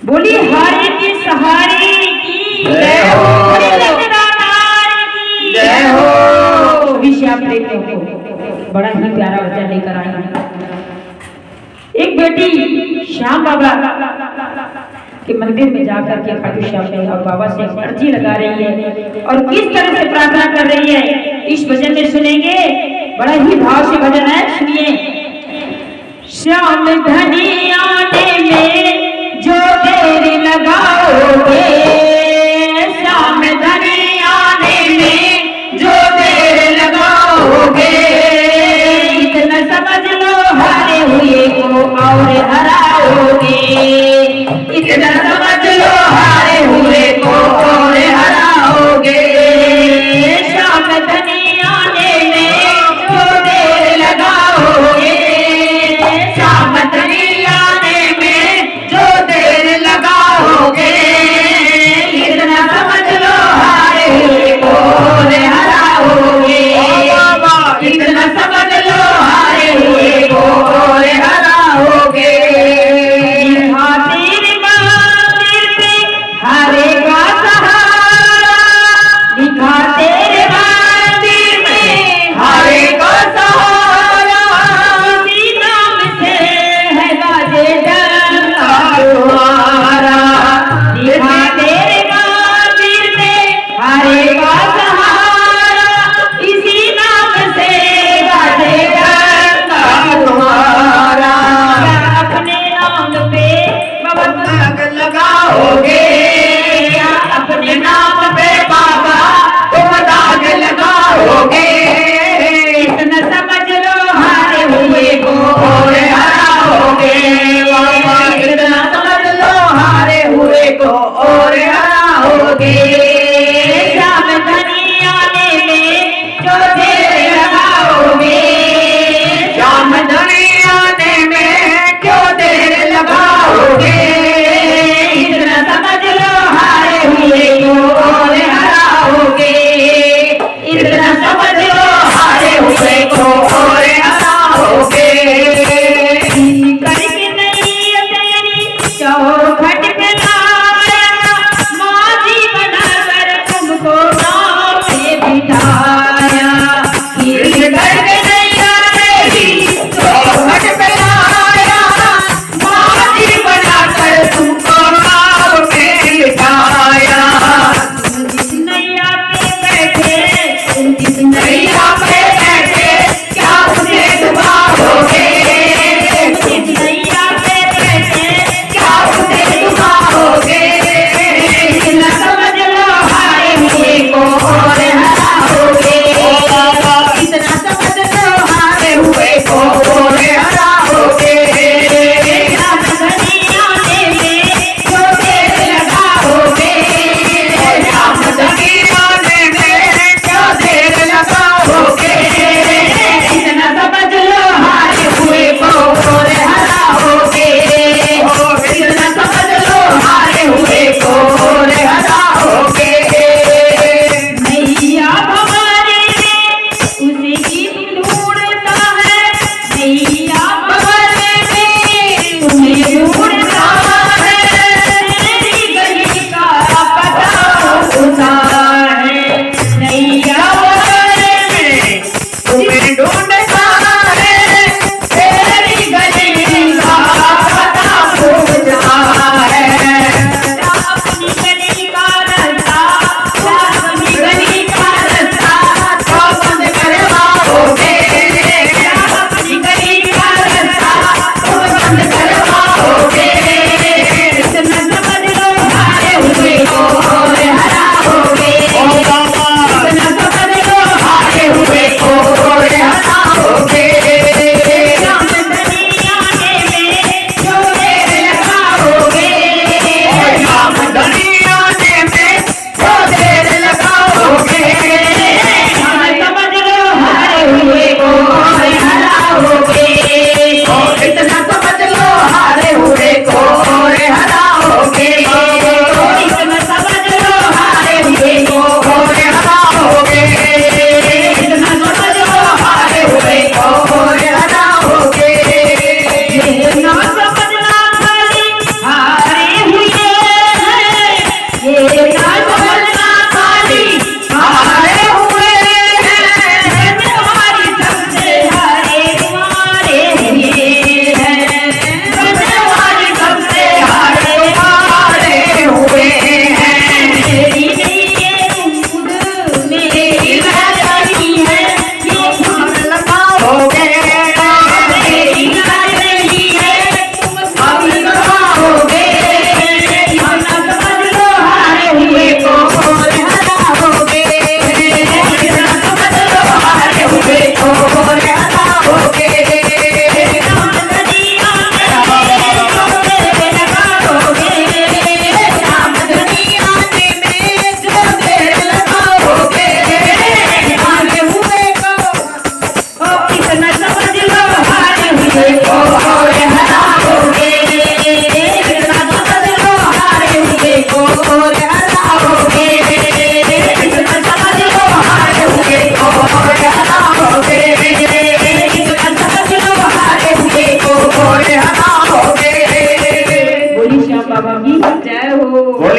बोली हारे की सहारे की जय हो, की जय हो। विषय आप देखते हो बड़ा ही प्यारा वचन लेकर आई हैं। एक बेटी श्याम बाबा के मंदिर में जाकर के खाटू श्याम ने और बाबा से अर्जी लगा रही है और किस तरह से प्रार्थना कर रही है इस भजन में सुनेंगे। बड़ा ही भाव से भजन है, सुनिए। श्याम धनी आने में जो देर लगाओगे, श्याम धनी आने में जो देर लगाओगे, इतना समझ लो हारे हुए को और हराओगे, इतना समझ लो हारे हुए को और हराओगे। श्याम धनी आने में जो देर लगाओगे, श्याम धनी आने में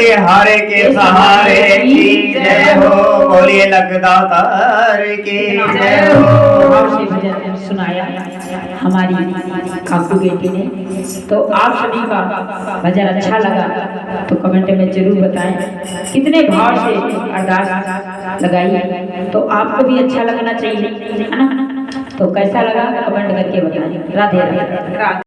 बोलिए हारे के सहारे की जय हो, बोलिए लगदातार की जय हो। से भजन सुनाया हमारी काकू बेटी ने। तो आप सभी का भजन अच्छा लगा तो कमेंट में जरूर बताएं, कितने भाव से अरदास लगाई। तो आपको भी अच्छा लगना चाहिए, है ना? तो कैसा लगा कमेंट करके बताएं। राधे राधे।